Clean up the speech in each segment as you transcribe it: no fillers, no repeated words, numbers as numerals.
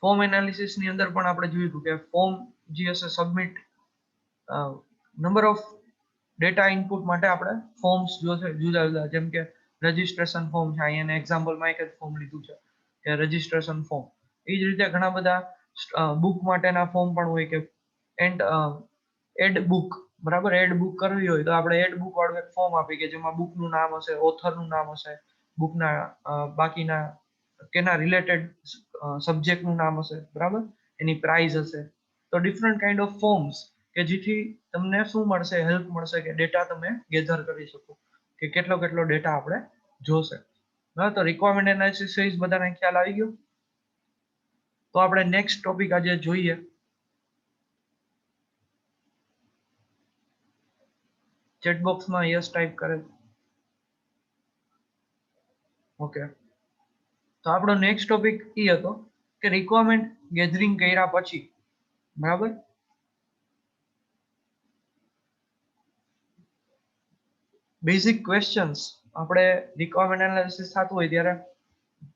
Form analysis ની અંદર પણ આપણે જોયું હતું કે ફોર્મ જે હશે submit number of data input માટે આપણે ફોર્મ્સ જોશે જુદા જુદા, જેમ કે રજિસ્ટ્રેશન ફોર્મ છે, અહીંયા એક્ઝામ્પલમાં એક જ ફોર્મ લીધું છે કે રજિસ્ટ્રેશન ફોર્મ. એ જ રીતે ઘણા બધા બુક માટેના ફોર્મ પણ હોય કે એન્ડ એડ બુક, બરાબર, એડ બુક કરવી હોય તો આપણે એડ બુક વાળું એક ફોર્મ આપી કે જેમાં બુકનું નામ હશે, ઓથરનું નામ હશે, બુકના બાકીના કેના રિલેટેડ સબ્જેક્ટનું નામ હશે, બરાબર, એની પ્રાઇસ હશે. તો ડિફરન્ટ કાઇન્ડ ઓફ ફોર્મ્સ કે જેથી તમને શું મળશે, હેલ્પ મળશે કે ડેટા તમે ગેધર કરી શકો કે કેટલો કેટલો ડેટા આપણે જોશે. બરાબર, તો રિક્વાયરમેન્ટ એનાલિસિસ બધાને ખ્યાલ આવી ગયો. તો આપણે નેક્સ્ટ ટોપિક આજે જોઈએ. ચેટ બોક્સમાં યસ ટાઈપ કરે. ઓકે, તો આપણો નેક્સ્ટ ટોપિક એ હતો કે રિક્વાયરમેન્ટ ગેધરિંગ કર્યા પછી, બરાબર, બેઝિક ક્વેશ્ચન્સ આપણે રિક્વાયરમેન્ટ એનાલિસિસ થતું હોય ત્યારે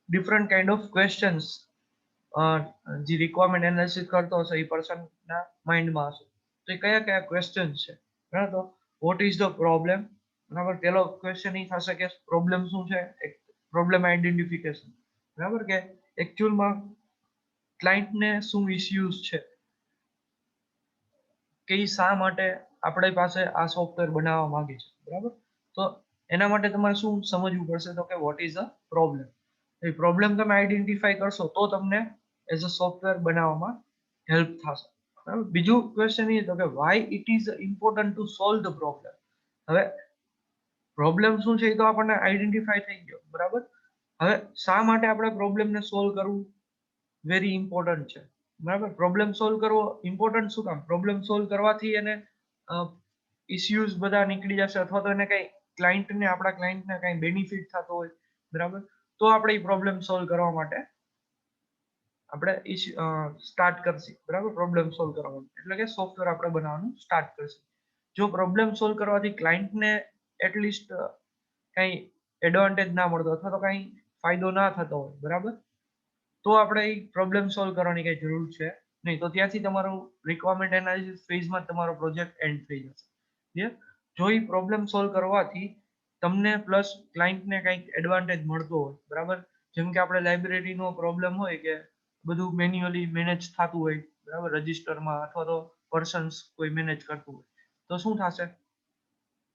ડિફરન્ટ કાઇન્ડ ઓફ ક્વેશ્ચન્સ જે રિક્વાયરમેન્ટ એનાલિસિસ કરતો હશે એ પર્સનના માઇન્ડમાં હશે. તો એ કયા કયા ક્વેશ્ચન્સ છે, બરાબર. તો વોટ ઇઝ ધ પ્રોબ્લેમ, બરાબર, પહેલો ક્વેશ્ચન એ થશે કે પ્રોબ્લેમ શું છે, પ્રોબ્લેમ આઈડેન્ટિફિકેશન, બરાબર, કે એકચ્યુઅલમાં ક્લાયન્ટને શું ઇશ્યુઝ છે કે શા માટે આપણી પાસે આ સોફ્ટવેર બનાવવા માંગે છે, બરાબર. તો એના માટે તમારે શું સમજવું પડશે તો કે what is the problem. A problem તમે આઈડેન્ટિફાઈ કરશો તો તમને એઝ અ સોફ્ટવેર બનાવવામાં હેલ્પ થશે, બરાબર. બીજું ક્વેશ્ચન એ તો કે Y it is important to solve the problem. હવે પ્રોબ્લેમ શું છે એ તો આપણને આઈડેન્ટિફાઈ થઈ ગયો, બરાબર. હવે શા માટે આપણે પ્રોબ્લેમને સોલ્વ કરવું વેરી ઇમ્પોર્ટન્ટ છે, બરાબર. પ્રોબ્લેમ સોલ્વ કરવો ઇમ્પોર્ટન્ટ શું કામ? પ્રોબ્લેમ સોલ્વ કરવાથી એને ઇશ્યુઝ બધા નીકળી જશે અથવા તો એને કઈ આપણા ક્લાયન્ટને કઈ બેનિફિટ થતો હોય, બરાબર, તો આપણે એ પ્રોબ્લેમ સોલ્વ કરવા માટે આપણે સ્ટાર્ટ કરશી, બરાબર, પ્રોબ્લેમ સોલ્વ કરવા માટે, એટલે કે સોફ્ટવેર આપણે બનાવવાનું સ્ટાર્ટ કરશી. જો પ્રોબ્લેમ સોલ્વ કરવાથી ક્લાયન્ટને એટલીસ્ટ કઈ એડવાન્ટેજ ના મળતો અથવા તો કઈ ફાયદો ના થતો હોય, બરાબર, તો આપણે એ પ્રોબ્લેમ સોલ્વ કરવાની કઈ જરૂર છે નહીં. તો ત્યાંથી તમારું રિક્વાયરમેન્ટ એનાલિસિસ ફેઝમાં તમારો પ્રોજેક્ટ એન્ડ થઈ જશે. ક્લિયર? જો એ પ્રોબ્લેમ સોલ્વ કરવાથી તમને પ્લસ ક્લાયન્ટને કંઈક એડવાન્ટેજ મળતો હોય, બરાબર, જેમ કે આપણે લાઇબ્રેરીનો પ્રોબ્લેમ હોય કે બધું મેન્યુઅલી મેનેજ થતું હોય, બરાબર, રજિસ્ટરમાં અથવા તો પર્સન્સ કોઈ મેનેજ કરતું હોય, તો શું થશે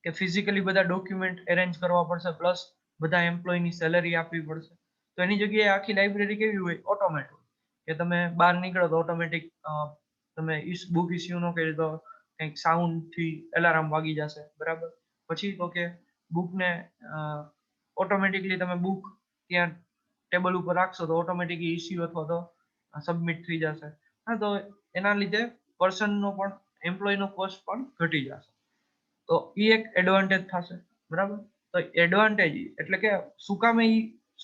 કે ફિઝિકલી બધા ડોક્યુમેન્ટ એરેન્જ કરવા પડશે, પ્લસ બધા એમ્પ્લોયની સેલેરી આપવી પડશે. તો એની જગ્યાએ આખી લાઇબ્રેરી કેવી હોય? ઓટોમેટ હોય કે તમે બહાર નીકળો તો ઓટોમેટિક તમે બુક ઇસ્યુ નો કરી તો કંઈક સાઉન્ડ થી એલાર્મ વાગી જશે, બરાબર. પછી તો કે બુકને ઓટોમેટિકલી તમે બુક ત્યાં ટેબલ ઉપર રાખશો તો ઓટોમેટિકલી ઇસ્યુ અથવા તો સબમિટ થઈ જશે. હા, તો એના લીધે પર્સનનો પણ એમ્પ્લોયનો કોસ્ટ પણ ઘટી જશે. તો એ એક એડવાન્ટેજ થશે, બરાબર. તો એડવાન્ટેજ એટલે કે શું કામ એ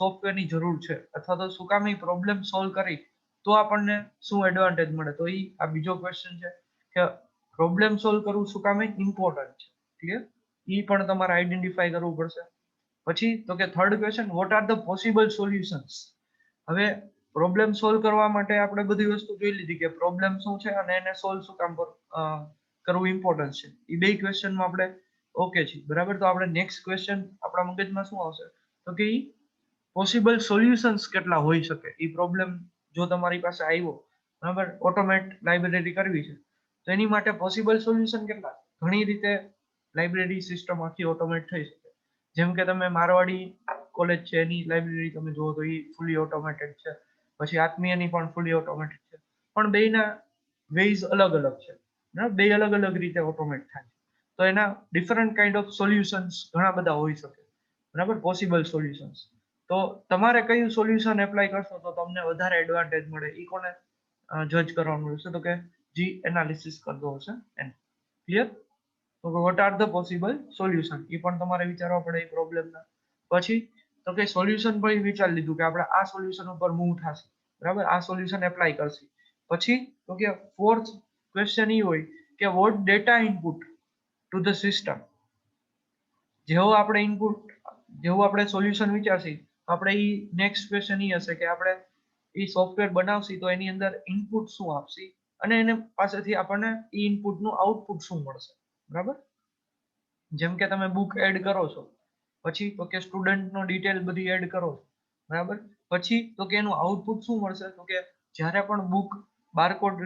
સોફ્ટવેરની જરૂર છે અથવા તો શું કામ એ પ્રોબ્લેમ સોલ્વ કરી તો આપણને શું એડવાન્ટેજ મળે, તો એ આ બીજો ક્વેશ્ચન છે કે પ્રોબ્લેમ સોલ્વ કરવું શું કામ ઇમ્પોર્ટન્ટ છે. ક્લિયર? એ પણ તમારે આઈડેન્ટિફાઈ કરવું પડશે. પછી તો કે third question, vote are the possible solutions. હવે પ્રોબ્લેમ સોલ્વ કરવા માટે આપણે બધી વસ્તુ જોઈ લીધી કે પ્રોબ્લેમ શું છે અને એને સોલ્વ શું કામ કરવું ઇમ્પોર્ટન્ટ છે. એ બે ક્વેશ્ચનમાં આપણે ઓકે છે, બરાબર. તો આપણે નેક્સ્ટ ક્વેશ્ચન આપણા મગજમાં શું આવશે તો કે પોસિબલ સોલ્યુશન્સ કેટલા હોઈ શકે. એ પ્રોબ્લેમ જો તમારી પાસે આવ્યો, બરાબર, ઓટોમેટ લાઇબ્રેરી કરવી છે તો એની માટે પોસિબલ સોલ્યુશન કેટલા? ઘણી રીતે લાઇબ્રેરી સિસ્ટમ આખી ઓટોમેટ થઈ શકે. જેમ કે તમે મારવાડી કોલેજ છે એની લાઇબ્રેરી તમે જુઓ તો એ ફૂલી ઓટોમેટેડ છે. પછી આત્મીયની પણ ફૂલી ઓટોમેટેડ છે, પણ બેના વેઝ અલગ અલગ છે, બરાબર. બે અલગ અલગ રીતે ઓટોમેટ થાય છે. તો એના ડિફરન્ટ કાઇન્ડ ઓફ સોલ્યુશન્સ ઘણા બધા હોઈ શકે, બરાબર, પોસિબલ સોલ્યુશન્સ. તો તમારે કયું સોલ્યુશન એપ્લાય કરશો તો તમને વધારે એડવાન્ટેજ મળે એ કોને જજ કરવાનું રહેશે તો કે જી એનાલિસિસ કરતો હશે એને. ક્લિયર? તો what are the possible solution એ પણ તમારે વિચારવા પડે એ પ્રોબ્લેમના. પછી તો કે સોલ્યુશન પણ વિચારી લીધું કે આપણે આ સોલ્યુશન ઉપર મૂવ થશે, બરાબર, આ સોલ્યુશન એપ્લાય કરશે. પછી તો કે ફોર્થ ક્વેશ્ચન એ હોય કે what data input to the system. જેવું આપણે સોલ્યુશન વિચારશી આપણે ઈ નેક્સ્ટ ક્વેશ્ચન એ હશે કે આપણે એ સોફ્ટવેર બનાવશે તો એની અંદર ઇનપુટ શું આપશે અને એને પાસેથી આપણને એ ઇનપુટનું આઉટપુટ શું મળશે, બરાબર. જેમ કે તમે બુક એડ કરો છો, પછી તો કે સ્ટુડન્ટનો ડિટેલ બધી એડ કરો છો, બરાબર. પછી તો કે એનું આઉટપુટ શું મળશે, તો કે જ્યારે પણ બુક બારકોડ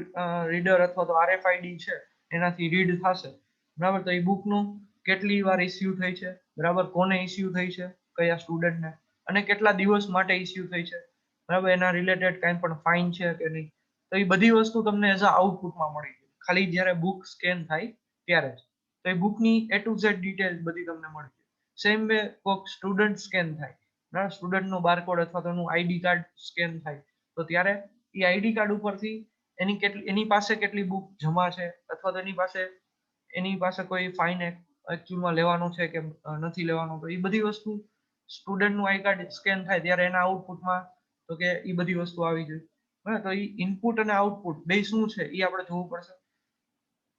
રીડર અથવા તો RFID છે એનાથી રીડ થશે, બરાબર, તો એ બુકનું કેટલી વાર ઇસ્યુ થઈ છે, બરાબર, કોને ઇસ્યુ થઈ છે, કયા સ્ટુડન્ટને, અને કેટલા દિવસ માટે ઇસ્યુ થઈ છે, બરાબર, એના રિલેટેડ કાંઈ પણ ફાઇન છે કે નહીં, તો એ બધી વસ્તુ તમને એઝ અ આઉટપુટમાં મળી જાય ખાલી જ્યારે બુક સ્કેન થાય ત્યારે જ. તો એ બુકની A to Z ડિટેલ બધી તમને મળી જાય. સેમ વે કોઈક સ્ટુડન્ટ સ્કેન થાય, બરાબર, સ્ટુડન્ટનું બારકોડ અથવા તો એનું ID કાર્ડ સ્કેન થાય, તો ત્યારે એ ID કાર્ડ ઉપરથી એની પાસે કેટલી બુક જમા છે અથવા તો એની પાસે કોઈ ફાઇન એકચ્યુઅલમાં લેવાનું છે કે નથી લેવાનું, તો એ બધી વસ્તુ સ્ટુડન્ટનું આઈ કાર્ડ સ્કેન થાય ત્યારે એના આઉટપુટમાં તો કે એ બધી વસ્તુ આવી જોઈએ, બરાબર. તો એ ઇનપુટ અને આઉટપુટ બે શું છે એ આપણે જોવું પડશે.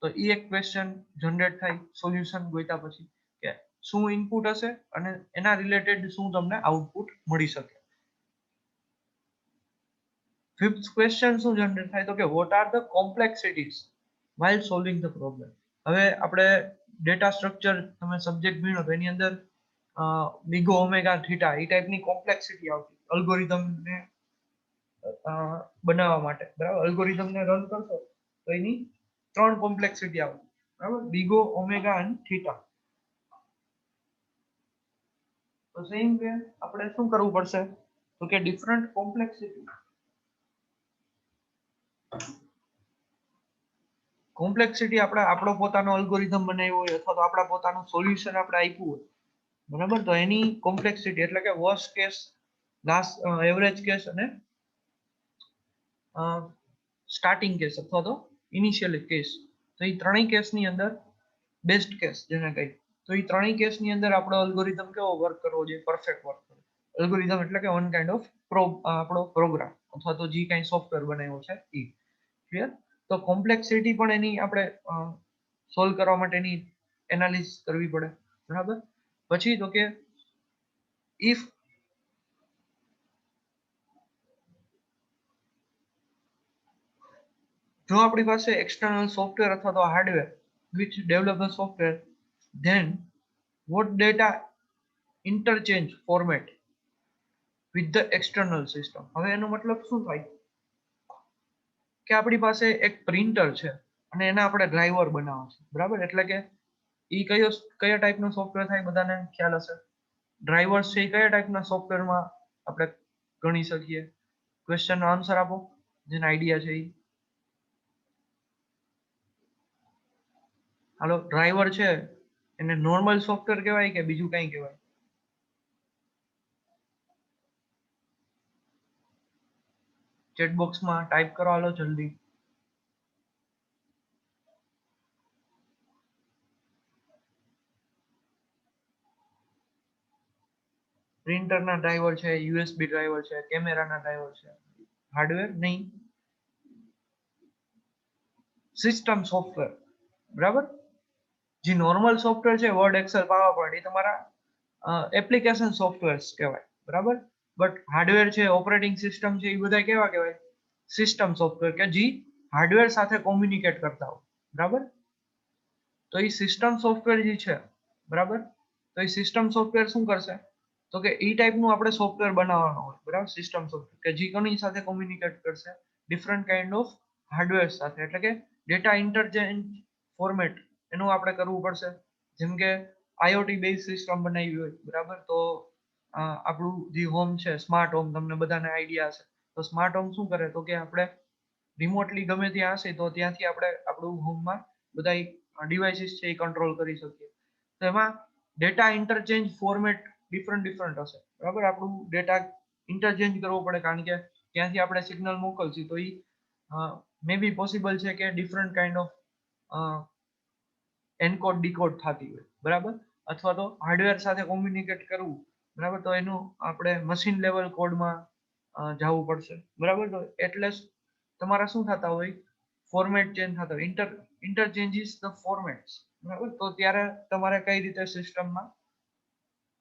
તો એ એક ક્વેશ્ચન જનરેટ થાય સોલ્યુશન ગોત્યા પછી કે શું ઇનપુટ હશે અને એના રિલેટેડ શું તમને આઉટપુટ મળી શકે. ફિફ્થ ક્વેશ્ચન શું જનરેટ થાય, તો કે what are the complexities while solving the problem. હવે આપણે ડેટા સ્ટ્રક્ચર તમે સબ્જેક્ટ ભણ્યો તો એની અંદર બિગ ઓમેગા થીટા એ ટાઈપની કોમ્પ્લેક્સિટી આવતી અલ્ગોરિધમને બનાવવા માટે, બરાબર. અલ્ગોરિધમને રન કરશો તો એની 3 કોમ્પ્લેક્સિટી આવતી, બરાબર, બિગો, ઓમેગા અને થીટા. તો સેમ વે આપણે શું કરવું પડશે, તો કે ડિફરન્ટ કોમ્પ્લેક્સિટી આપણે આપણો પોતાનો અલ્ગોરિધમ બનાવ્યો હોય અથવા તો આપણા પોતાનું સોલ્યુશન આપણે આપ્યું હોય, બરાબર, તો એની કોમ્પ્લેક્સિટી એટલે કે worst case, last average case અને સ્ટાર્ટિંગ કેસ અથવા તો ઇનિશિયલ કેસ, તો એ ત્રણેય કેસની અંદર બેસ્ટ કેસ જેને કહી, તો એ ત્રણેય કેસની અંદર આપણો અલ્ગોરિધમ કેવો વર્ક કરવો જોઈએ, પરફેક્ટ વર્ક કરવો. અલ્ગોરિધમ એટલે કે વન કાઇન્ડ ઓફ આપણો પ્રોગ્રામ અથવા તો જે કાંઈ સોફ્ટવેર બનાવ્યો છે એ. ક્લિયર. તો કોમ્પ્લેક્સિટી પણ એની આપણે સોલ્વ કરવા માટેની એનાલિસિસ કરવી પડે, બરાબર. પછી તો કે ઇફ જો આપણી પાસે એક્સટર્નલ સોફ્ટવેર અથવા તો hardware which develop the software, then what data interchange format with the external system. હવે એનો મતલબ શું થાય કે આપણી પાસે એક પ્રિન્ટર છે અને એને આપણે ડ્રાઈવર બનાવો છે, બરાબર, એટલે કે એ કયા ટાઈપનો સોફ્ટવેર થાય બધાને ખ્યાલ હશે. ડ્રાઈવર્સ છે એ કયા ટાઈપના સોફ્ટવેરમાં આપણે ગણી શકીએ, ક્વેશ્ચનનો આન્સર આપો જેને આઈડિયા છે એ. હાલો, ડ્રાઈવર છે એને નોર્મલ સોફ્ટવેર કહેવાય કે બીજું કંઈ કહેવાય? ચેટ બોક્સમાં ટાઈપ કરો, હાલો જલ્દી. પ્રિન્ટરના ડ્રાઈવર છે, USB ડ્રાઈવર છે, કેમેરાના ડ્રાઈવર છે, હાર્ડવેર નહીં, સિસ્ટમ સોફ્ટવેર, બરાબર. જે નોર્મલ સોફ્ટવેર છે વર્ડ, એક્સેલ, પાવર પોઈન્ટ એ તમારા એપ્લિકેશન સોફ્ટવેર્સ કહેવાય, બરાબર. બટ હાર્ડવેર છે, ઓપરેટિંગ સિસ્ટમ છે, એ બધા કેવા કહેવાય? સિસ્ટમ સોફ્ટવેર કે જે હાર્ડવેર સાથે કોમ્યુનિકેટ કરતા હોય, બરાબર. તો એ સિસ્ટમ સોફ્ટવેર જે છે, બરાબર, તો એ સિસ્ટમ સોફ્ટવેર શું કરશે, તો કે એ ટાઈપનું આપણે સોફ્ટવેર બનાવવાનું હોય, બરાબર, સિસ્ટમ સોફ્ટવેર કે જે કોની સાથે કોમ્યુનિકેટ કરશે, ડિફરન્ટ કાઇન્ડ ઓફ હાર્ડવેર સાથે, એટલે કે ડેટા ઇન્ટરચેન્જ ફોર્મેટ એનું આપણે કરવું પડશે. જેમ કે IoT બેઝ સિસ્ટમ બનાવી હોય, બરાબર, તો આપણું જે હોમ છે સ્માર્ટ હોમ, તમને બધાને આઈડિયા હશે. તો સ્માર્ટ હોમ શું કરે, તો કે આપણે રિમોટલી ગમે ત્યાં હશે તો ત્યાંથી આપણે આપણું હોમમાં બધા ડિવાઇસીસ છે એ કંટ્રોલ કરી શકીએ. તો એમાં ડેટા ઇન્ટરચેન્જ ફોર્મેટ ડિફરન્ટ હશે, બરાબર. આપણું ડેટા ઇન્ટરચેન્જ કરવો પડે કારણ કે ત્યાંથી આપણે સિગ્નલ મોકલશું તો એ મે બી પોસિબલ છે કે different kind of encode decode થતી હોય, બરાબર, અથવા તો હાર્ડવેર સાથે કોમ્યુનિકેટ કરવું, બરાબર, તો એનું આપણે મશીન લેવલ કોડમાં જવું પડશે, બરાબર. તો એટલે તમારા શું થતા હોય, ફોર્મેટ ચેન્જ થતા હોય, ઇન્ટરચેન્જીસ ધ ફોર્મેટ્સ, બરાબર. તો ત્યારે તમારે કઈ રીતે સિસ્ટમમાં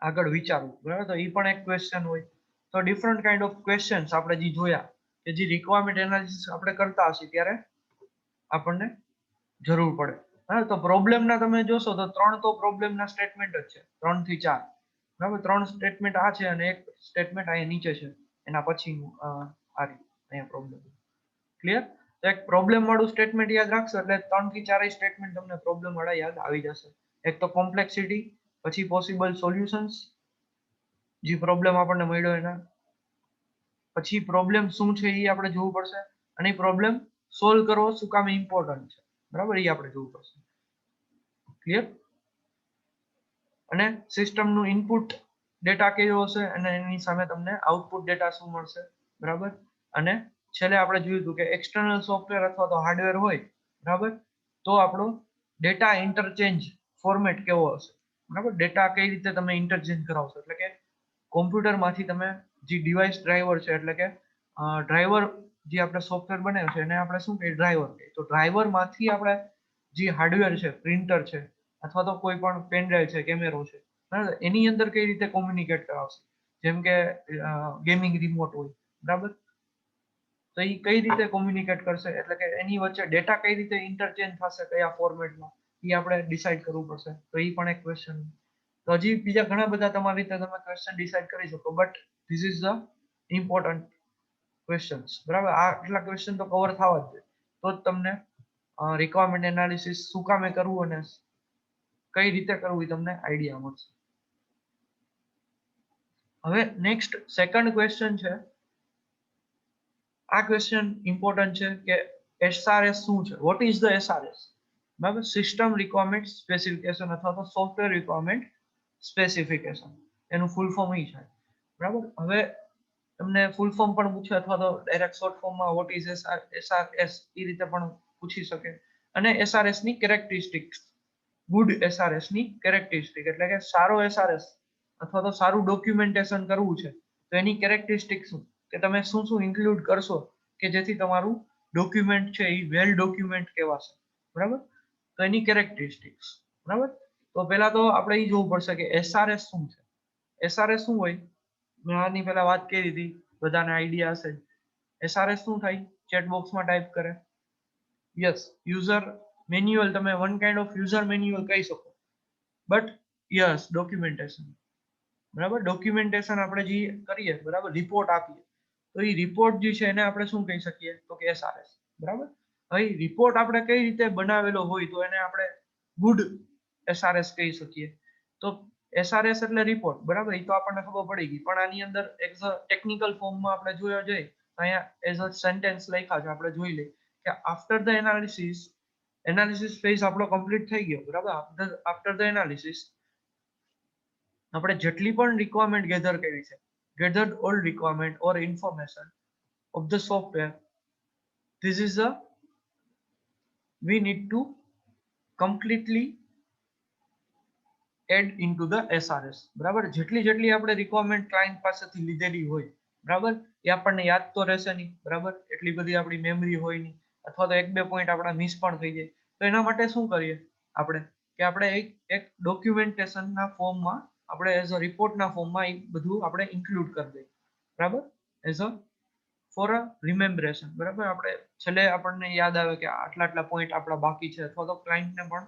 આગળ વિચારવું, બરાબર. તો એ પણ એક ક્વેશ્ચન હોય. તો ડિફરન્ટ કાઇન્ડ ઓફ ક્વેશ્ચન્સ આપણે જે જોયા કે જે રિક્વાયરમેન્ટ એનાલિસિસ આપણે કરતા હશે ત્યારે આપણને જરૂર પડે. હા, તો પ્રોબ્લેમના તમે જોશો તો 3 તો પ્રોબ્લેમના સ્ટેટમેન્ટ જ છે, 3 થી 4. બરાબર, 3 સ્ટેટમેન્ટ આ છે અને એક સ્ટેટમેન્ટ અહીંયા નીચે છે, એના પછીનું આ અહીંયા પ્રોબ્લેમ. ક્લિયર? તો એક પ્રોબ્લેમ વાળું સ્ટેટમેન્ટ યાદ રાખશો એટલે 3 થી 4 સ્ટેટમેન્ટ તમને પ્રોબ્લેમ વાળા યાદ આવી જશે. એક તો કોમ્પ્લેક્સિટી, પછી પોસિબલ સોલ્યુશન્સ, જે પ્રોબ્લેમ આપણને મળ્યો એના, પછી પ્રોબ્લેમ શું છે એ આપણે જોવું પડશે, અને પ્રોબ્લેમ સોલ્વ કરવો શું કામ ઇમ્પોર્ટન્ટ છે, બરાબર, એ આપણે જોવું પડશે. ક્લિયર? અને સિસ્ટમનું ઇનપુટ ડેટા કેવો હશે અને એની સામે તમને આઉટપુટ ડેટા શું મળશે, બરાબર. અને છેલ્લે આપણે જોયું હતું કે એક્સટર્નલ સોફ્ટવેર અથવા તો હાર્ડવેર હોય, બરાબર, તો આપણો ડેટા ઇન્ટરચેન્જ ફોર્મેટ કેવો હશે, બરાબર. ડેટા કઈ રીતે તમે ઇન્ટરચેન્જ કરાવશો, એટલે કે કોમ્પ્યુટરમાંથી તમે જે ડિવાઇસ ડ્રાઈવર છે, એટલે કે ડ્રાઈવર જે આપણે સોફ્ટવેર બનાવ્યું છે એને આપણે શું કહીએ, ડ્રાઈવર કહીએ. તો ડ્રાઈવરમાંથી આપણે જે હાર્ડવેર છે, પ્રિન્ટર છે, અથવા તો કોઈ પણ પેન ડ્રાઈવ છે, કેમેરો છે, બરાબર, એની અંદર કઈ રીતે કોમ્યુનિકેટ કરાવશે, જેમ કે ગેમિંગ રિમોટ હોય, બરાબર, તો એ કઈ રીતે કોમ્યુનિકેટ કરશે, એટલે કે એની વચ્ચે ડેટા કઈ રીતે ઇન્ટરચેન્જ થશે, કયા ફોર્મેટમાં, એ આપણે ડિસાઇડ કરવું પડશે. તો એ પણ એક ક્વેશ્ચન. તો હજી બીજા ઘણા બધા તમારી રીતે તમે ક્વેશ્ચન ડિસાઇડ કરી શકો, but this is the important questions, બરાબર. આટલા ક્વેશ્ચન તો કવર થવા જ જોઈએ, તો જ તમને રિક્વાયરમેન્ટ એનાલિસિસ શું કામે કરવું અને કઈ રીતે કરવું એ તમને આઈડિયા મળશે. હવે નેક્સ્ટ સેકન્ડ ક્વેશ્ચન છે. આ ક્વેશ્ચન ઇમ્પોર્ટન્ટ છે કે એસઆરએસ શું છે, વોટ ઇઝ ધ એસઆરએસ, બરાબર. સિસ્ટમ રિક્વાયરમેન્ટ સ્પેસિફિકેશન અથવા તો સોફ્ટવેર રિક્વાયરમેન્ટ સ્પેસિફિકેશન, એનું ફૂલ ફોર્મ એ છે, બરાબર. હવે તમને ફૂલ ફોર્મ પણ પૂછે અથવા તો ડાયરેક્ટ શોર્ટ ફોર્મમાં વોટ ઇઝ એસઆરએસ એ રીતે પણ પૂછી શકે. અને એસઆરએસ ની કેરેક્ટરિસ્ટિક્સ, ગુડ એસઆરએસ ની કેરેક્ટરિસ્ટિક, એટલે કે સારો એસઆરએસ અથવા તો સારું ડોક્યુમેન્ટેશન કરવું છે તો એની કેરેક્ટરિસ્ટિક શું, કે તમે શું શું ઇન્ક્લુડ કરશો કે જેથી તમારું ડોક્યુમેન્ટ છે એ વેલ ડોક્યુમેન્ટ કહેવાશે, બરાબર. તો એની કેરેક્ટરિસ્ટિક્સ, બરાબર. તો પહેલા તો આપણે એ જોવું પડશે કે એસઆરએસ શું છે. એસઆરએસ શું હોય, મેં આની પહેલા વાત કરી હતી, બધાને આઈડિયા હશે. એસઆરએસ શું થાય, ચેટ બોક્સમાં ટાઈપ કરે. યસ, યુઝર મેન્યુઅલ, તમે one kind of user manual કહી શકો, બટ યસ ડોક્યુમેન્ટેશન, બરાબર. ડોક્યુમેન્ટેશન આપણે જે કરીએ, બરાબર, રિપોર્ટ આપીએ, તો એ રિપોર્ટ જે છે એને આપણે શું કહી શકીએ, તો કે એસઆરએસ, બરાબર. હવે રિપોર્ટ આપણે કઈ રીતે બનાવેલો હોય તો એને આપણે ગુડ એસઆરએસ કહી શકીએ. તો એસઆરએસ એટલે રિપોર્ટ, બરાબર, એ તો આપણને ખબર પડી ગઈ, પણ આની અંદર એઝ અ ટેકનિકલ ફોર્મમાં આપણે જોયા જઈએ, અહીંયા એઝ અ સેન્ટેન્સ લખ્યા છે, આપણે જોઈ લઈએ કે આફ્ટર ધ એનાલિસિસ ફેઝ આપણો કમ્પ્લીટ થઈ ગયો, બરાબર. આફ્ટર ધ એનાલિસિસ આપણે જેટલી પણ રિક્વાયરમેન્ટ ગેધર કરી છે, gathered all requirement or information of the software, this is a we need to completely add into the SRS, બરાબર. જેટલી આપણે રિક્વાયરમેન્ટ ક્લાયન્ટ પાસેથી લીધેલી હોય, બરાબર, એ આપણને યાદ તો રહેશે નહીં, બરાબર, એટલી બધી આપણી મેમરી હોય નહીં, અથવા તો એક બે પોઈન્ટ આપણા મિસ પણ થઈ જાય. તો એના માટે શું કરીએ આપણે, કે આપણે એક ડોક્યુમેન્ટેશનના ફોર્મમાં આપણે એઝ અ રિપોર્ટના ફોર્મમાં એ બધું આપણે ઇન્ક્લુડ કરી દઈએ, બરાબર, એઝ અ ફોર અ રિમેમ્બરેશન, બરાબર. આપણે છેલ્લે આપણને યાદ આવે કે આટલા પોઈન્ટ આપણા બાકી છે, અથવા તો ક્લાયન્ટને પણ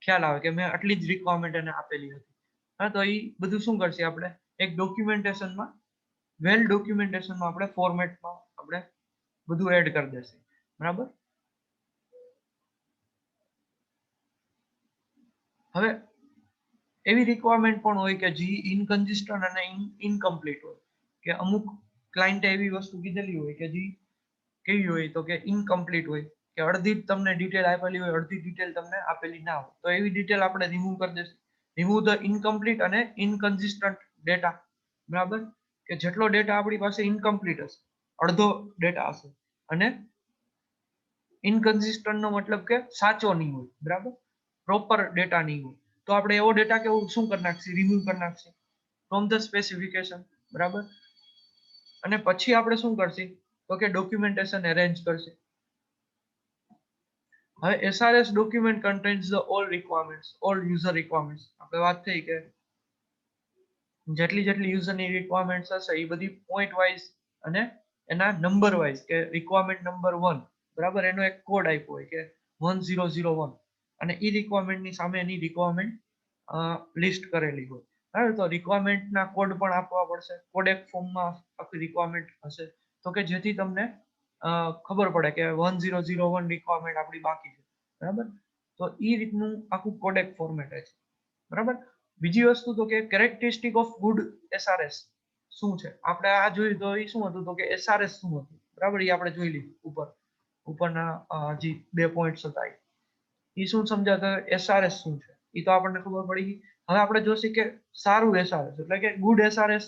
ખ્યાલ આવે કે મેં આટલી જ રિક્વાયરમેન્ટ એને આપેલી હતી. હા, તો એ બધું શું કરશે, આપણે એક ડોક્યુમેન્ટેશનમાં વેલ ડોક્યુમેન્ટેશનમાં આપણે ફોર્મેટમાં આપણે બધું એડ કરી દેશે, બરાબર. હવે એવી રિક્વાયરમેન્ટ પણ હોય કે જે ઇનકન્સિસ્ટન્ટ અને ઇનકમ્પ્લીટ હોય, કે અમુક ક્લાયન્ટે એવી વસ્તુ કીધેલી હોય કે જે કેવી હોય, તો કે ઇનકમ્પ્લીટ હોય, કે અડધી જ તમને ડિટેલ આપેલી હોય, અડધી ડિટેલ તમને આપેલી ના હોય. તો એવી ડિટેલ આપણે રિમૂવ કરી દેશું. રિમૂવ ધ ઇનકમ્પ્લીટ અને ઇનકન્સિસ્ટન્ટ ડેટા, બરાબર, કે જેટલો ડેટા આપણી પાસે ઇનકમ્પ્લીટ હશે, અડધો ડેટા હશે, અને ઇનકન્સિસ્ટન્ટ નો મતલબ કે સાચો નહીં હોય, બરાબર, પ્રોપર ડેટા નહીં હોય, તો આપણે એવો ડેટા કેવું શું કરી નાખશે, રિમૂવ કરી નાખશે ફ્રોમ ધ સ્પેસિફિકેશન, બરાબર. અને પછી આપણે શું કરશે, તો કે ડોક્યુમેન્ટેશન અરેન્જ કરશે. હવે SRS document contains the all requirements, all user requirements, આપણે વાત થઈ કે જેટલી યુઝરની રિક્વાયરમેન્ટ્સ હશે એ બધી પોઈન્ટ વાઇઝ અને એના નંબર વાઇઝ કે રિક્વાયરમેન્ટ નંબર 1, બરાબર, એનો એક કોડ આપ્યો હોય કે 1001, અને એ રિક્વાયરમેન્ટની સામે એની રિક્વાયરમેન્ટ લિસ્ટ કરેલી હોય, બરાબર. તો રિક્વાયરમેન્ટના કોડ પણ આપવા પડશે, કોડેક ફોર્મમાં આખી રિક્વાયરમેન્ટ હશે, તો કે જેથી તમને ખબર પડે કે 1001 રિક્વાયરમેન્ટ આપણી બાકી છે, બરાબર. તો એ રીતનું આખું કોડેક ફોર્મેટ છે, બરાબર. બીજી વસ્તુ તો કે કેરેક્ટરિસ્ટિક ઓફ ગુડ એસઆરએસ શું છે, આપણે આ જોયું તો એ શું હતું, તો કે એસઆરએસ શું હતું, બરાબર, એ આપણે જોઈ લીધું ઉપરના જે 2 પોઈન્ટ્સ હતા એ શું સમજાતા, એસઆરએસ શું છે એ તો આપણને ખબર પડી ગઈ. હવે આપણે જોઈશું કે સારું એસઆરએસ એટલે કે ગુડ એસઆરએસ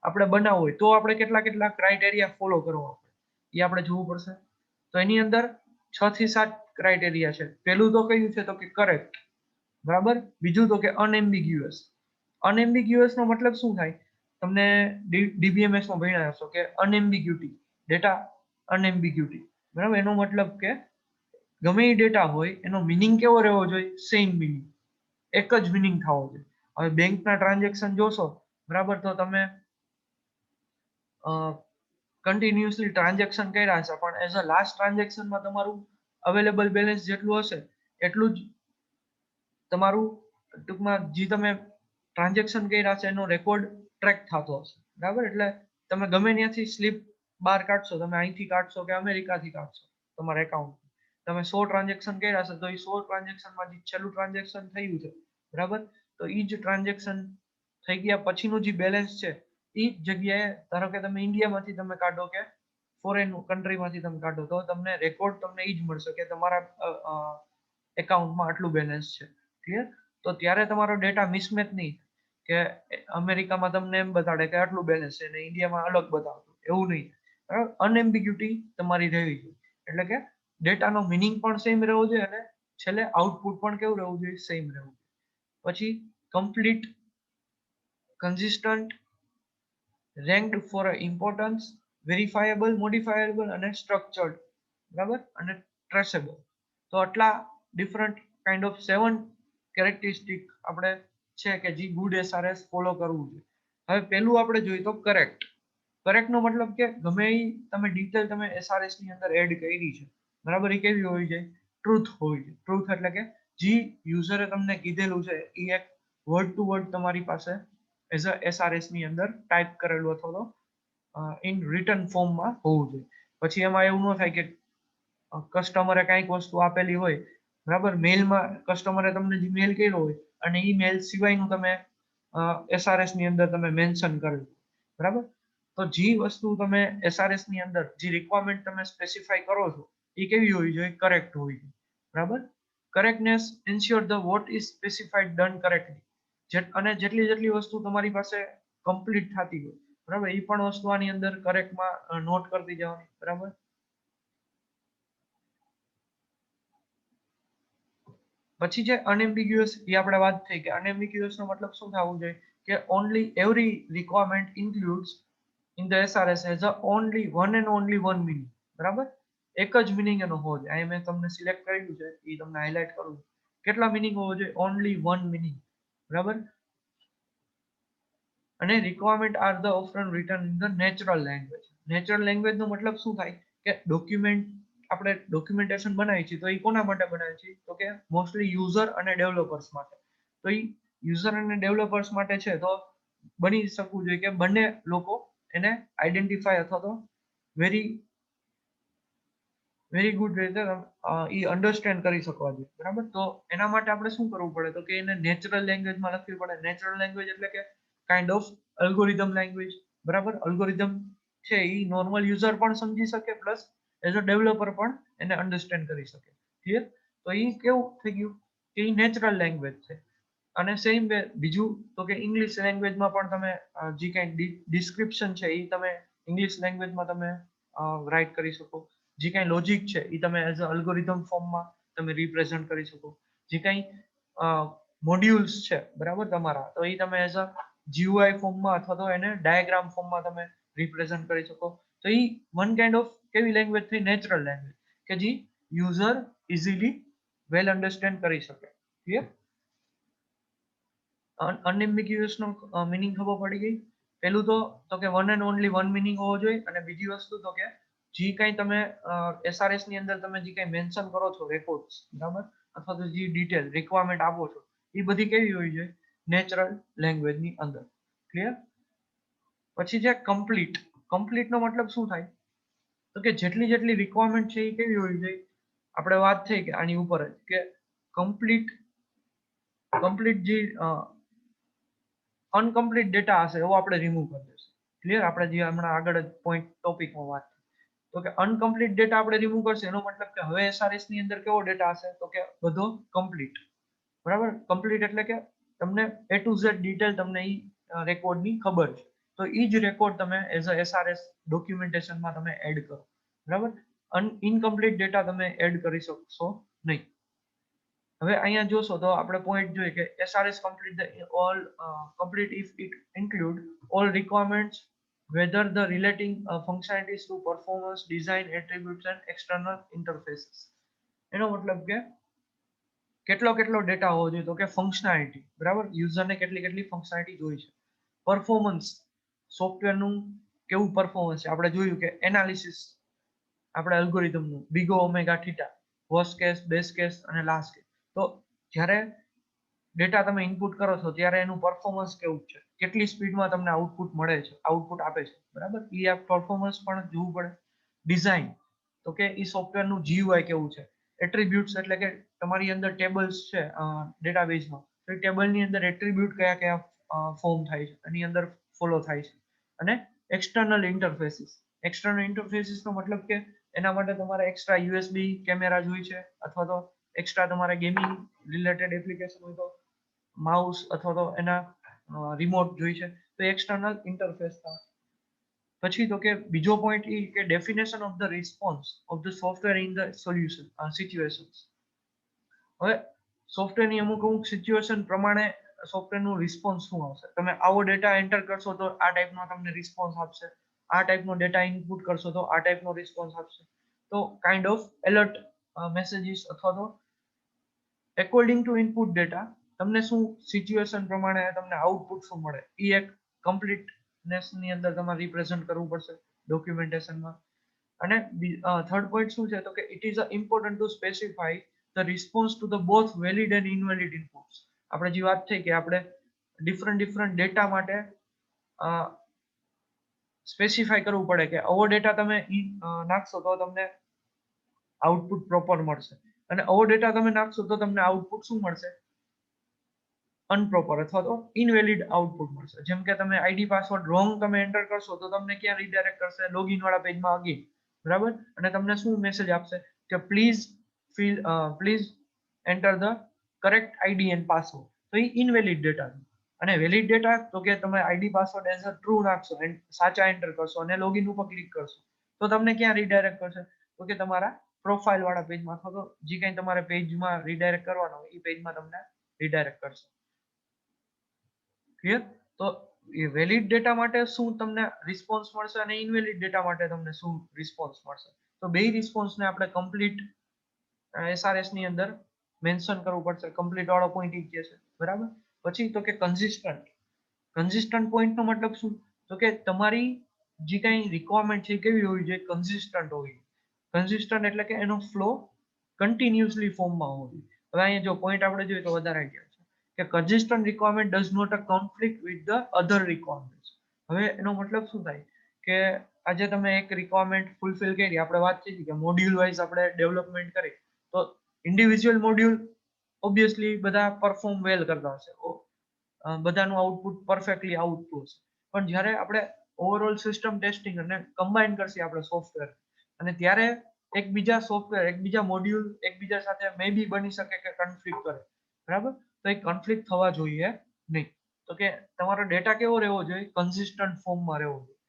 આપણે બનાવવું હોય તો આપણે કેટલા કેટલા ક્રાઇટેરિયા ફોલો કરવા પડે એ આપણે જોવું પડશે. તો એની અંદર 6 થી 7 ક્રાઇટેરિયા છે. પહેલું તો કયું છે, તો કે કરેક્ટ, બરાબર. બીજું તો કે અનએમ્બિગ્યુઅસ. અનએમ્બિગ્યુઅસ નો મતલબ શું થાય, તમને ડીબીએમએસ માં ભણ્યા હશો કે અનએમ્બિગ્યુટી, ડેટા અનએમ્બિગ્યુટી, બરાબર. એનો મતલબ કે ગમે એ ડેટા હોય એનો મિનિંગ કેવો રહેવો જોઈએ, સેમ મિનિંગ, એક જ મિનિંગ થવો જોઈએ. હવે બેંકના ટ્રાન્ઝેક્શન જોશો, બરાબર, તો તમે કન્ટિન્યુઅસલી ટ્રાન્ઝેક્શન કર્યા હશે, પણ એઝ અ લાસ્ટ ટ્રાન્ઝેક્શનમાં તમારું અવેલેબલ બેલેન્સ જેટલું હશે એટલું જ તમારું ટૂંકમાં જે તમે ટ્રાન્ઝેક્શન કર્યા છે એનો રેકોર્ડ ટ્રેક થતો હશે, બરાબર. એટલે તમે ગમે ત્યાંથી સ્લીપ બહાર કાઢશો, તમે અહીંથી કાઢશો કે અમેરિકાથી કાઢશો તમારા એકાઉન્ટ, તમે 100 ટ્રાન્ઝેક્શન કર્યા છે તો એ 100 ટ્રાન્ઝેક્શનમાં જે છેલ્લું ટ્રાન્ઝેક્શન થયું છે, બરાબર, તો એ જ ટ્રાન્ઝેક્શન થઈ ગયા પછીનું જે બેલેન્સ છે એ જગ્યાએ ધારો કે તમે ઇન્ડિયામાંથી તમે કાઢો કે ફોરેન કન્ટ્રીમાંથી તમે કાઢો, તો તમને રેકોર્ડ તમને એ જ મળશે કે તમારા એકાઉન્ટમાં આટલું બેલેન્સ છે, ક્લિયર. તો ત્યારે તમારો ડેટા મિસમેચ નહીં કે અમેરિકામાં તમને એમ બતાડે કે આટલું બેલેન્સ છે અને ઇન્ડિયામાં અલગ બતાવતું, એવું નહીં, બરાબર. અનએમ્બિગ્યુટી તમારી રહેવી જોઈએ, એટલે કે ડેટાનો મિનિંગ પણ સેમ રહેવો જોઈએ અને છેલ્લે આઉટપુટ પણ કેવું રહેવું જોઈએ, સેમ રહેવું જોઈએ. પછી complete, consistent, ranked for importance, verifiable, modifiable અને સ્ટ્રક્ચર્ડ, બરાબર, અને ટ્રેસેબલ. તો આટલા ડિફરન્ટ કાઇન્ડ ઓફ 7 કેરેક્ટરિસ્ટિક આપણે છે કે જે ગુડ એસઆરએસ ફોલો કરવું જોઈએ. હવે પહેલું આપણે જોઈએ તો કરેક્ટ. કરેક્ટ નો મતલબ કે ગમે એ તમે ડિટેલ તમે એસઆરએસ ની અંદર એડ કરી છે, બરાબર, એ કેવી હોવી જોઈએ, ટ્રુથ હોવી જોઈએ. ટ્રુથ એટલે કે જે યુઝરે તમને કીધેલું છે એ એક વર્ડ ટુ વર્ડ તમારી પાસે એઝ અ એસઆરએસ ની અંદર ટાઈપ કરેલું અથવા તો ઇન રિટન ફોર્મમાં હોવું જોઈએ. પછી એમાં એવું ન થાય કે કસ્ટમરે કંઈક વસ્તુ આપેલી હોય, બરાબર, મેલમાં કસ્ટમરે તમને જે મેલ કર્યો હોય અને એ મેલ સિવાયનું તમે એસઆરએસ ની અંદર તમે મેન્શન કર્યું, બરાબર. તો જે વસ્તુ તમે એસઆરએસ ની અંદર જે રિક્વાયરમેન્ટ તમે સ્પેસિફાઈ કરો છો એ કેવી હોવી જોઈએ, કરેક્ટ હોવી જોઈએ, બરાબર. Correctness ensure the what is specified done correctly. અને જેટલી વસ્તુ તમારી પાસે કમ્પ્લીટ થતી હોય, બરાબર, એ પણ વસ્તુ આની અંદર કરેક્ટમાં નોટ કરતી જવાની, બરાબર. પછી જે અનએમ્બિગ્યુઅસ એ આપણે વાત થઈ કે અનએમ્બિગ્યુઅસ નો મતલબ શું થવું જોઈએ કે only every requirement includes in the SRS as a only one and only one meaning, બરાબર. એક જ મિનિંગ એનો હોવો જોઈએ. અહીં મેં તમને સિલેક્ટ કર્યું છે એ તમને હાઇલાઇટ કરું, કેટલા મિનિંગ હોવો જોઈએ, ઓનલી વન મિનિંગ, બરાબર. અને requirement are the often written in the natural language. Natural language નો મતલબ શું થાય કે ડોક્યુમેન્ટ આપણે ડોક્યુમેન્ટેશન બનાવીએ છીએ તો એ કોના માટે બનાવીએ છીએ, તો કે મોસ્ટલી યુઝર અને ડેવલપર્સ માટે. તો એ યુઝર અને ડેવલપર્સ માટે છે તો બની શકવું જોઈએ કે બંને લોકો એને આઈડેન્ટિફાય અથવા તો વેરી વેરી ગુડ રીતે એ અન્ડરસ્ટેન્ડ કરી શકવા જોઈએ, બરાબર. તો એના માટે આપણે શું કરવું પડે, તો કે એને નેચરલ લેંગ્વેજમાં લખવી પડે. નેચરલ લેંગ્વેજ એટલે કે કાઇન્ડ ઓફ અલ્ગોરિધમ લેંગ્વેજ, બરાબર. અલ્ગોરિધમ છે એ નોર્મલ યુઝર પણ સમજી શકે પ્લસ એઝ અ ડેવલપર પણ એને અન્ડરસ્ટેન્ડ કરી શકે, ક્લિયર. તો એ કેવું થઈ ગયું કે એ નેચરલ લેંગ્વેજ છે. અને સેમ વે બીજું તો કે ઇંગ્લિશ લેંગ્વેજમાં પણ તમે જે કાંઈ ડિસ્ક્રિપ્શન છે એ તમે ઇંગ્લિશ લેંગ્વેજમાં તમે રાઇટ કરી શકો. જે કાંઈ લોજિક છે એ તમે એઝ અ અલ્ગોરિધમ ફોર્મમાં તમે રિપ્રેઝન્ટ કરી શકો. જે કાંઈ મોડ્યુલ્સ છે, બરાબર, તમારા, તો એ તમે એઝ અ જીયુઆઈ ફોર્મમાં અથવા તો એને ડાયાગ્રામ ફોર્મમાં તમે રિપ્રેઝન્ટ કરી શકો. તો એ વન કાઇન્ડ ઓફ કેવી લેંગ્વેજ થઈ, નેચરલ લેંગ્વેજ, કે જે યુઝર ઇઝીલી વેલ અન્ડરસ્ટેન્ડ કરી શકે, ક્લિયર. અનએમ્બિગ્યુઅસ નો મિનિંગ ખબર પડી ગઈ. પેલું તો કે one and only one meaning હોવો જોઈએ, અને બીજી વસ્તુ તો કે જે કંઈ તમે SRS ની અંદર તમે જે કંઈ મેન્શન કરો છો રેકોર્ડ્સ, બરાબર, અથવા તો જે ડિટેલ રિક્વાયરમેન્ટ આપો છો એ બધી કેવી હોવી જોઈએ? નેચરલ લેંગ્વેજ ની અંદર. ક્લિયર? પછી છે કમ્પ્લીટ. કમ્પ્લીટ નો મતલબ શું થાય? તો કે જેટલી જેટલી રિક્વાયરમેન્ટ છે એ કેવી હોવી જોઈએ? આપણે વાત થઈ કે આની ઉપર જ કે કમ્પ્લીટ જે અનકમ્પ્લીટ ડેટા હશે એવો આપણે રિમૂવ કરી દઈશું. ક્લિયર? આપણે જે હમણાં આગળ જ પોઈન્ટ ટોપિકમાં વાત તો કે અનકમ્પ્લીટ ડેટા આપણે રિમૂવ કરશે એનો મતલબ કે હવે SRS ની અંદર કેવો ડેટા હશે? તો કે બધો કમ્પ્લીટ. બરાબર? કમ્પ્લીટ એટલે કે તમને A to Z ડિટેલ તમને ઈ રેકોર્ડની ખબર છે. તો ઈ જ રેકોર્ડ તમે એઝ અ SRS ડોક્યુમેન્ટેશનમાં તમે એડ કરો. બરાબર? ઇનકમ્પ્લીટ ડેટા તમે એડ કરી શકશો નહીં. હવે અહીંયા જોશો તો આપણે પોઈન્ટ જોઈએ કે SRS complete if it include all requirements whether the relating functionalities to performance, design, attributes and external interfaces. એનો મતલબ કે કેટલો ડેટા હોવો જોઈએ? તો કે ફંક્શનાલિટી, બરાબર, યુઝરને કેટલી ફંક્શનાલિટી જોઈ છે. પરફોર્મન્સ, સોફ્ટવેરનું કેવું પરફોર્મન્સ છે આપણે જોયું કે એનાલિસિસ આપણે એલ્ગોરિધમનું big O omega theta, worst case, best case અને લાસ્ટ કેસ. તો જ્યારે ડેટા તમે ઇનપુટ કરો છો ત્યારે એનું પરફોર્મન્સ કેવું છે, કેટલી સ્પીડમાં તમને આઉટપુટ મળે છે, આઉટપુટ આપે છે, બરાબર, એ આ પરફોર્મન્સ પણ જોવું પડે. ડિઝાઇન, તો કે એ સોફ્ટવેરનું GUI કેવું છે. એટ્રીબ્યુટ્સ એટલે કે તમારી અંદર ટેબલ્સ છે ડેટાબેઝમાં, તો એ ટેબલની અંદર એટ્રીબ્યુટ કયા કયા ફોર્મ થાય છે એની અંદર ફોલો થાય છે. અને એક્સટર્નલ ઇન્ટરફેસીસ. એક્સટર્નલ ઇન્ટરફેસીસનો મતલબ કે એના માટે તમારે એક્સ્ટ્રા USB કેમેરા જોઈ છે, અથવા તો એક્સ્ટ્રા તમારે ગેમિંગ રિલેટેડ એપ્લિકેશન હોય તો માઉસ અથવા તો એના રિમોટ જોઈ છે, તો એક્સટર્નલ ઇન્ટરફેસ થાય. પછી તો કે બીજો પોઈન્ટ એ કે definition of the response of the software in the solution situations. હવે સોફ્ટવેરની અમુક સિચ્યુએશન પ્રમાણે સોફ્ટવેરનું રિસ્પોન્સ શું આવશે? તમે આવો ડેટા એન્ટર કરશો તો આ ટાઈપનો તમને રિસ્પોન્સ આપશે, આ ટાઈપનો ડેટા ઇનપુટ કરશો તો આ ટાઈપનો રિસ્પોન્સ આપશે. તો કાઇન્ડ ઓફ એલર્ટ મેસેજીસ અથવા તો એકોર્ડિંગ ટુ ઇનપુટ ડેટા તમને શું સિચ્યુએશન પ્રમાણે તમને આઉટપુટ શું મળે એ એક કમ્પ્લીટનેસ ની અંદર તમારે રિપ્રેઝન્ટ કરવું પડશે ડોક્યુમેન્ટેશનમાં. અને થર્ડ પોઈન્ટ શું છે? તો કે it is important to specify the response to the both valid and invalid inputs. આપણે જે વાત થઈ કે આપણે ડિફરન્ટ ડેટા માટે સ્પેસિફાઈ કરવું પડે કે આવો ડેટા તમે નાખશો તો તમને આઉટપુટ પ્રોપર મળશે, અને આવો ડેટા તમે નાખશો તો તમને આઉટપુટ શું મળશે? અનપ્રોપર અથવા તો ઇનવેલિડ આઉટપુટ મળશે. જેમ કે તમે આઈડી પાસવર્ડ રોંગ તમે એન્ટર કરશો તો તમને ક્યાં રીડાયરેક્ટ કરશે? લોગિન વાળા પેજમાં અગેન, બરાબર, અને તમને શું મેસેજ આપશે કે please enter the correct ID and password. તો એ ઇનવેલિડ ડેટા છે. અને વેલિડ ડેટા તો કે તમે ID password as a true નાખશો, સાચા એન્ટર કરશો અને લોગિન ઉપર ક્લિક કરશો તો તમને ક્યાં રીડાયરેક્ટ કરશે? તો કે તમારા પ્રોફાઇલ વાળા પેજમાં, અથવા તો જે કંઈ તમારે પેજમાં રીડાયરેક્ટ કરવાનો હોય એ પેજમાં તમને રીડાયરેક્ટ કરશે. ક્લિયર? તો એ વેલિડ ડેટા માટે શું તમને રિસ્પોન્સ મળશે અને ઇનવેલિડ ડેટા માટે તમને શું રિસ્પોન્સ મળશે? તો બે રિસ્પોન્સને આપણે કમ્પ્લીટ SRS ની અંદર મેન્શન કરવું પડશે. કમ્પ્લીટ વાળો પોઈન્ટ ઈ છે, બરાબર. પછી તો કે કન્સિસ્ટન્ટ પોઈન્ટ નો મતલબ શું? તો કે તમારી જે કઈ રિક્વાયરમેન્ટ છે કેવી હોવી જોઈએ? કન્સિસ્ટન્ટ હોવી. કન્સિસ્ટન્ટ એટલે કે એનો ફ્લો કન્ટિન્યુઅસલી ફોર્મમાં હોવો જોઈએ. હવે અહીંયા જો પોઈન્ટ આપણે જોઈએ તો વધારે આઈડિયા છે કે consistent requirement does not a conflict with the other requirements. હવે એનો મતલબ શું થાય કે આજે તમે એક રિક્વાયરમેન્ટ ફૂલફિલ કરી, આપણે વાત કરી કે મોડ્યુલ વાઇઝ આપણે ડેવલપમેન્ટ કરી, તો ઇન્ડિવિજ્યુઅલ મોડ્યુલ ઓબ્વિયસલી બધા પરફોર્મ વેલ કરતા હશે, બધાનું આઉટપુટ પરફેક્ટલી આવતું હશે. પણ જ્યારે આપણે ઓવરઓલ સિસ્ટમ ટેસ્ટિંગ અને કમ્બાઈન કરશે આપણે સોફ્ટવેર, અને ત્યારે એકબીજા મોડ્યુલ એકબીજા સાથે મે બી બની શકે કે કન્ફ્લિક્ટ કરે, બરાબર. તો એ કન્ફ્લિક્ટ થવા જોઈએ નહીં. તો કે તમારો ડેટા કેવો રહેવો જોઈએ? કન્સિસ્ટન્ટ ફોર્મમાં રહેવો જોઈએ,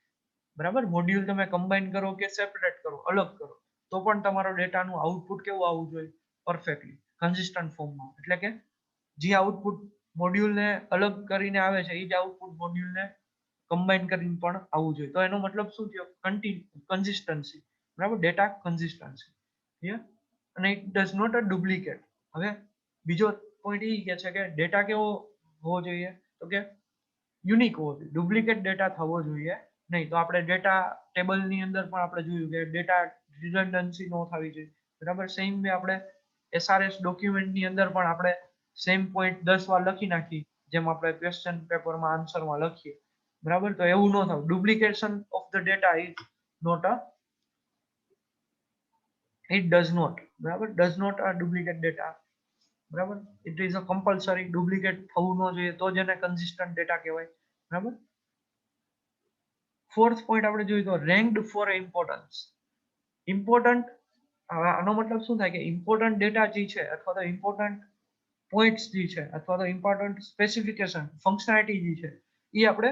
બરાબર. મોડ્યુલ તમે કમ્બાઈન કરો કે સેપરેટ કરો, અલગ કરો, તો પણ તમારો ડેટાનું આઉટપુટ કેવું આવવું જોઈએ? પરફેક્ટલી કન્સિસ્ટન્ટ ફોર્મમાં. એટલે કે જે આઉટપુટ મોડ્યુલને અલગ કરીને આવે છે એ જ આઉટપુટ મોડ્યુલને કમ્બાઈન કરીને પણ આવવું જોઈએ. તો એનો મતલબ શું થયો? કન્સિસ્ટન્સી, બરાબર, ડેટા કન્સિસ્ટન્સી. ક્લિયર? અને it does not a duplicate. હવે બીજો પોઈન્ટ એ કે છે કે ડેટા કેવો હોવો જોઈએ? તો કે યુનિક હોવો જોઈએ, ડુપ્લિકેટ ડેટા થવો જોઈએ નહીં. તો આપણે ડેટા ટેબલની અંદર પણ આપણે જોયું કે ડેટા રિડન્ડન્સી ન થવી જોઈએ, બરાબર. સેમ વે આપણે એસઆરએસ ડોક્યુમેન્ટની અંદર પણ આપણે સેમ પોઈન્ટ 10 વાર લખી નાખી, જેમ આપણે ક્વેશ્ચન પેપરમાં આન્સરમાં લખીએ, બરાબર. તો એવું ન થાય. Duplication of the data is not a it does not, બરાબર, does not a duplicate data, બરાબર. it is a compulsory, duplicate થવું ન જોઈએ, તો જ એને કન્સિસ્ટન્ટ ડેટા કહેવાય, બરાબર. ફોર્થ પોઈન્ટ આપણે જોઈએ તો રેન્ક્ડ ફોર ઇમ્પોર્ટન્સ. ઇમ્પોર્ટન્ટ, આનો મતલબ શું થાય કે ઇમ્પોર્ટન્ટ ડેટા જે છે અથવા તો ઇમ્પોર્ટન્ટ પોઈન્ટ્સ જે છે અથવા તો ઇમ્પોર્ટન્ટ સ્પેસિફિકેશન ફંક્શનાલિટી જે છે એ આપણે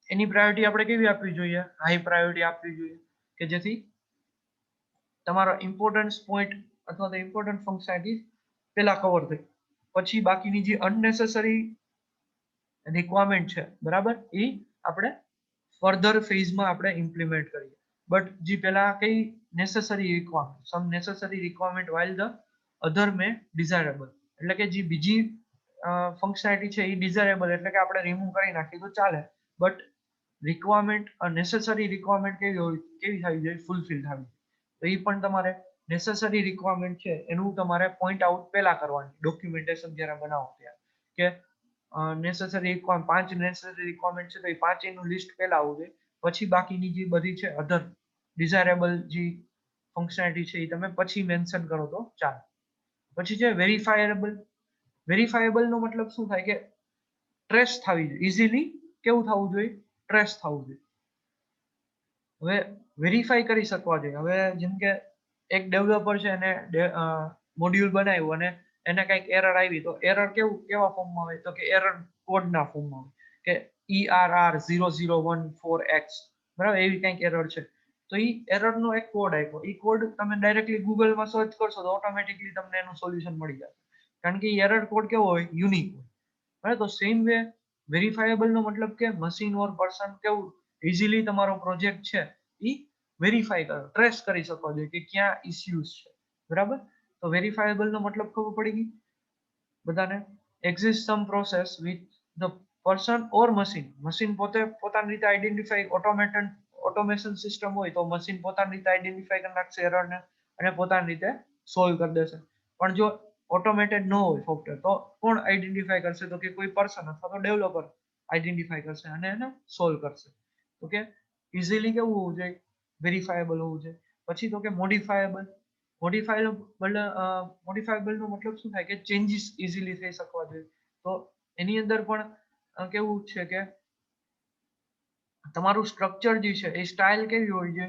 એની પ્રાયોરિટી આપણે કેવી આપવી જોઈએ? હાઈ પ્રાયોરિટી આપવી જોઈએ, કે જેથી તમારો ઇમ્પોર્ટન્સ પોઈન્ટ અથવા તો ઇમ્પોર્ટન્ટ ફંક્શનાલિટી પહેલા કવર થઈ, પછી બાકીની જે અનનેસેસરી રિક્વાયરમેન્ટ છે, બરાબર, એ આપણે ફર્ધર ફેઝમાં આપણે ઇમ્પ્લિમેન્ટ કરીએ. બટ જે પહેલા કઈ necessary requirement, some necessary requirement while the other may desirable, એટલે કે જે બીજી ફંક્શનાલિટી છે એ ડિઝાયરેબલ, એટલે કે આપણે રિમૂવ કરી નાખીએ તો ચાલે, બટ રિક્વાયરમેન્ટ નેસેસરી રિક્વાયરમેન્ટ કેવી હોય, કેવી થવી જોઈએ? ફૂલફિલ થવી. તો એ પણ તમારે નેસેસરી રિક્વાયરમેન્ટ છે એનું તમારે પોઈન્ટ આઉટ પહેલા કરવાની, ડોક્યુમેન્ટેશન જ્યારે બનાવો ત્યારે, કે નેસેસરી રિક્વાયરમેન્ટ 5 નેસેસરી રિક્વાયરમેન્ટ છે તો એ 5 એનું લિસ્ટ પહેલા આવવું જોઈએ, પછી બાકીની જે બધી છે અધર ડિઝાયરેબલ જે ફંક્શનાલિટી છે એ તમે પછી મેન્શન કરો તો ચાલે. પછી છે વેરીફાયેબલ. વેરીફાયેબલ નો મતલબ શું થાય કે ટ્રેસ થવી જોઈએ, ઇઝીલી કેવું થવું જોઈએ? ટ્રેસ થવું જોઈએ. હવે વેરીફાઈ કરી શકવા જોઈએ. હવે જેમ કે એક ડેવલપર છે એને મોડ્યુલ બનાવ્યું અને એને કંઈક એરર આવી, તો એરર કેવા ફોર્મમાં હોય? તો કે એરર કોડના ફોર્મમાં હોય, કે ERR0014X, બરાબર, એવી કંઈક એરર છે. તો એ એરરનો એક કોડ આપ્યો, એ કોડ તમે ડાયરેક્ટલી ગૂગલમાં સર્ચ કરશો તો ઓટોમેટિકલી તમને એનું સોલ્યુશન મળી જશે, કારણ કે એરર કોડ કેવો હોય? યુનિક હોય, બરાબર. તો સેમ વે વેરીફાયેબલ નો મતલબ કે મશીન ઓર પર્સન કેવું ઇઝીલી તમારો પ્રોજેક્ટ છે એ વેરીફાઈ કરો, ટ્રેસ કરી શકો છો કે ક્યાં ઇશ્યુઝ છે, બરાબર. તો વેરીફાયેબલ નો મતલબ ખબર પડી ગઈ બધાને? Exist some process with the person or machine. Machine પોતે પોતાની રીતે આઈડેન્ટિફાઈ, ઓટોમેશન સિસ્ટમ હોય તો મશીન પોતાની રીતે આઈડેન્ટિફાઈ કરી નાખશે એરરને અને પોતાની રીતે સોલ્વ કરી દેશે. પણ જો ઓટોમેટેડ ન હોય સોફ્ટવેર, તો કોણ આઈડેન્ટિફાઈ કરશે? તો કે કોઈ પર્સન અથવા તો ડેવલપર આઈડેન્ટિફાઈ કરશે અને એને સોલ્વ કરશે. ઓકે, ઇઝીલી કેવું હોવું જોઈએ? વેરીફાયેબલ હોવું જોઈએ. પછી તો કે મોડિફાયેબલ. મોડિફાયેબલ નો મતલબ શું થાય? કે ચેન્જીસ ઇઝીલી થઈ શકવા જોઈએ. તો એની અંદર પણ કેવું છે કે તમારું સ્ટ્રક્ચર જે છે એ સ્ટાઇલ કેવી હોય છે?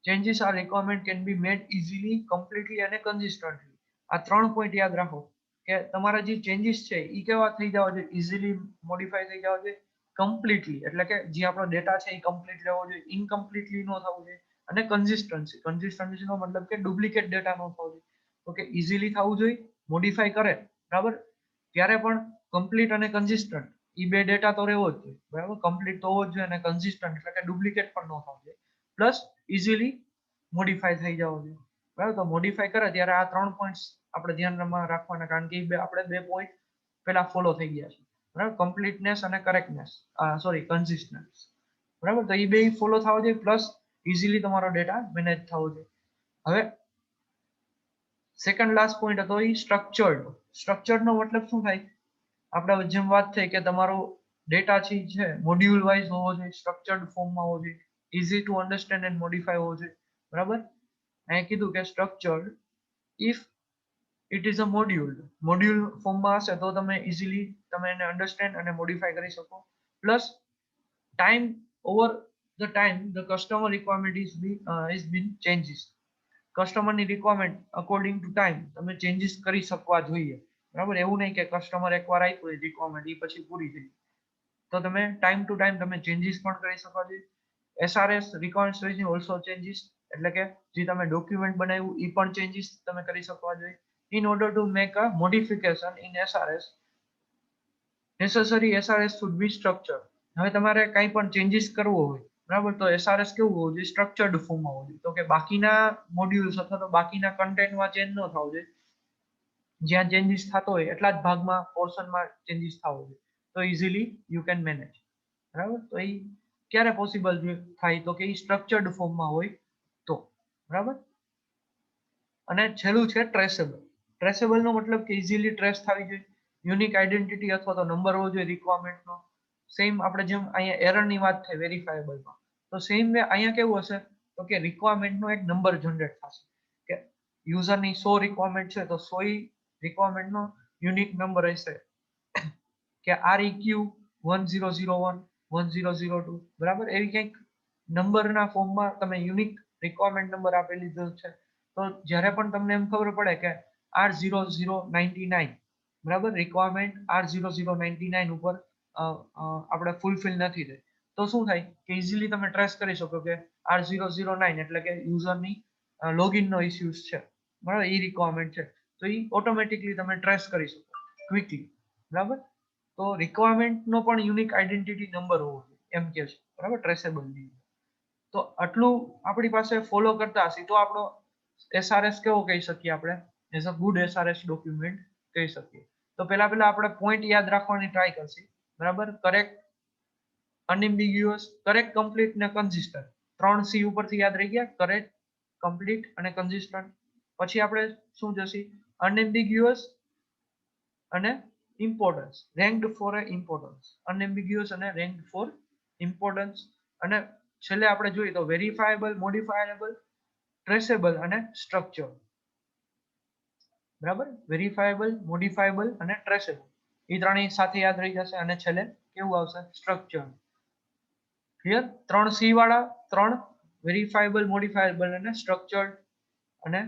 Changes are requirement can be made easily, completely અને કન્સિસ્ટન્ટલી. આ 3 પોઈન્ટ યાદ રાખો કે તમારા જે ચેન્જીસ છે એ કેવા થઈ જવા જોઈએ? ઇઝીલી મોડિફાઈ થઈ જવા જોઈએ, કમ્પ્લીટલી એટલે કે જે આપણો ડેટા છે એ કમ્પ્લીટ રહેવો જોઈએ, ઇનકમ્પ્લીટલી ન થવું જોઈએ, અને કન્સિસ્ટન્સી નો મતલબ કે ડુપ્લિકેટ ડેટા ન થવો જોઈએ. તો કે ઇઝીલી થવું જોઈએ, મોડિફાઈ કરે, બરાબર, ત્યારે પણ કમ્પ્લીટ અને કન્સિસ્ટન્ટ એ બે ડેટા તો રહેવો જ જોઈએ, બરાબર. કમ્પ્લીટ તો હોવો જ જોઈએ અને કન્સિસ્ટન્ટ એટલે કે ડુપ્લિકેટ પણ ન થવું જોઈએ, પ્લસ ઇઝીલી મોડિફાઈ થઈ જવો જોઈએ, બરાબર. તો મોડિફાઈ કરે ત્યારે આ 3 પોઈન્ટ્સ આપણે ધ્યાનમાં રાખવાના, કારણ કે આપણે 2 પોઈન્ટ પહેલા ફોલો થઈ ગયા છે, બરાબર. કમ્પ્લીટનેસ અને કરેક્ટનેસ, કન્સિસ્ટન્સ, બરાબર. તો એ બે ફોલો થવા જોઈએ, પ્લસ ઇઝીલી તમારો ડેટા મેનેજ થવો જોઈએ. હવે સેકન્ડ લાસ્ટ પોઈન્ટ હતો એ સ્ટ્રક્ચર્ડ. સ્ટ્રક્ચર્ડ નો મતલબ શું થાય? આપણે જેમ વાત થઈ કે તમારો ડેટા છે મોડ્યુલ વાઇઝ હોવો જોઈએ, સ્ટ્રક્ચર્ડ ફોર્મમાં હોવો જોઈએ, easy to understand and modify હોવો જોઈએ, બરાબર. અહીં કીધું કે structured if it is a module ફોર્મમાં હશે તો તમે ઇઝીલી તમે એને અન્ડરસ્ટેન્ડ અને મોડિફાઈ કરી શકો. Plus time, over the time the customer requirement is been changes. કસ્ટમરની રિક્વાયરમેન્ટ અકોર્ડિંગ ટુ ટાઈમ તમે ચેન્જીસ કરી શકવા જોઈએ, બરાબર. એવું નહીં કે કસ્ટમર એકવાર આપ્યું રિક્વાયરમેન્ટ એ પછી પૂરી થઈ, તો તમે ટાઈમ ટુ ટાઈમ તમે ચેન્જીસ પણ કરી શકો છો. એસઆરએસ રિક્વાયરમેન્ટ સ્પેસિફિક ઓલસો ચેન્જીસ, એટલે કે જે તમે ડોક્યુમેન્ટ બનાવ્યું એ પણ ચેન્જીસ તમે કરી શકવા જોઈએ. In order to make a modification in SRS necessary SRS should be structure. હવે તમારે કંઈ પણ ચેન્જીસ કરવો હોય, બરાબર, તો એસઆરએસ કેવું હોવું જોઈએ? સ્ટ્રક્ચર્ડ ફોર્મમાં હોવું જોઈએ. તો કે બાકીના મોડ્યુલ્સ અથવા તો બાકીના કન્ટેન્ટમાં ચેન્જ ન થવું જોઈએ, જ્યાં ચેન્જીસ થતો હોય એટલા જ ભાગમાં પોર્શનમાં ચેન્જીસ થવો જોઈએ. તો ઇઝીલી યુ કેન મેનેજ. બરાબર, તો એ ક્યારે પોસિબલ થાય તો કે એ સ્ટ્રક્ચર્ડ ફોર્મમાં હોય તો. બરાબર, અને છેલ્લું છે ટ્રેસેબલ. ટ્રેસેબલ નો મતલબ કે ઇઝીલી ટ્રેસ થવી જોઈએ, યુનિક આઈડેન્ટિટી અથવા તો નંબર હોવો જોઈએ રિક્વાયરમેન્ટનો. સેમ આપણે જેમ અહીંયા એરરની વાત થઈ વેરીફાયેબલમાં, તો સેમ વે અહીંયા કેવું હશે તો કે રિક્વાયરમેન્ટનો એક નંબર જનરેટ થશે કે યુઝરની 100 રિક્વાયરમેન્ટ છે તો 100 રિક્વાયરમેન્ટનો યુનિક નંબર હશે કે REQ 1001 1002. બરાબર, એવી કંઈક નંબરના ફોર્મમાં તમે યુનિક રિક્વાયરમેન્ટ નંબર આપી લીધો છે. તો જ્યારે પણ તમને એમ ખબર પડે કે R0099, બરાબર, રિક્વાયરમેન્ટ R0099 ઉપર આપણે ફૂલફિલ નથી થઈ, તો શું થાય કે ઇઝીલી તમે ટ્રેસ કરી શકો કે R009 એટલે કે યુઝરની લોગિનનો ઇશ્યુઝ છે, બરાબર, એ રિક્વાયરમેન્ટ છે, તો એ ઓટોમેટિકલી તમે ટ્રેસ કરી શકો ક્વિકલી. બરાબર, તો રિક્વાયરમેન્ટનો પણ યુનિક આઈડેન્ટિટી નંબર હોવો જોઈએ એમ કે છે. બરાબર, ટ્રેસેબલ. તો આટલું આપણી પાસે ફોલો કરતા હશે તો આપણો SRS કેવો કહી શકીએ આપણે, as a good SRS document કહી શકીએ. તો પહેલા આપણે પોઈન્ટ યાદ રાખવાની ટ્રાય કરશી. બરાબર, કરેક્ટ, અનએમ્બિગ્યુઅસ, કરેક્ટ, કમ્પ્લીટ ને કન્સિસ્ટન્ટ. 3 C ઉપરથી યાદ રહી ગયા, કરેક્ટ, કમ્પ્લીટ અને કન્સિસ્ટન્ટ. પછી આપણે શું જશે, અનએમ્બિગ્યુઅસ અને ઇમ્પોર્ટન્સ, રેન્ક્ડ ફોર એ ઇમ્પોર્ટન્સ, અનએમ્બિગ્યુઅસ અને રેન્ક્ડ ફોર ઇમ્પોર્ટન્સ. અને છેલ્લે આપણે જોઈએ તો વેરીફાયેબલ, મોડિફાયેબલ, ટ્રેસેબલ અને સ્ટ્રક્ચર. બરાબર, વેરીફાયેબલ, મોડિફાયેબલ અને ટ્રેસેબલ, એ ત્રણેય સાથે યાદ રહી જશે. અને છેલ્લે કેવું આવશે, સ્ટ્રક્ચર. ક્લિયર, 3 C વાળા, 3 વેરીફાયેબલ, મોડિફાયેબલ અને સ્ટ્રક્ચર્ડ અને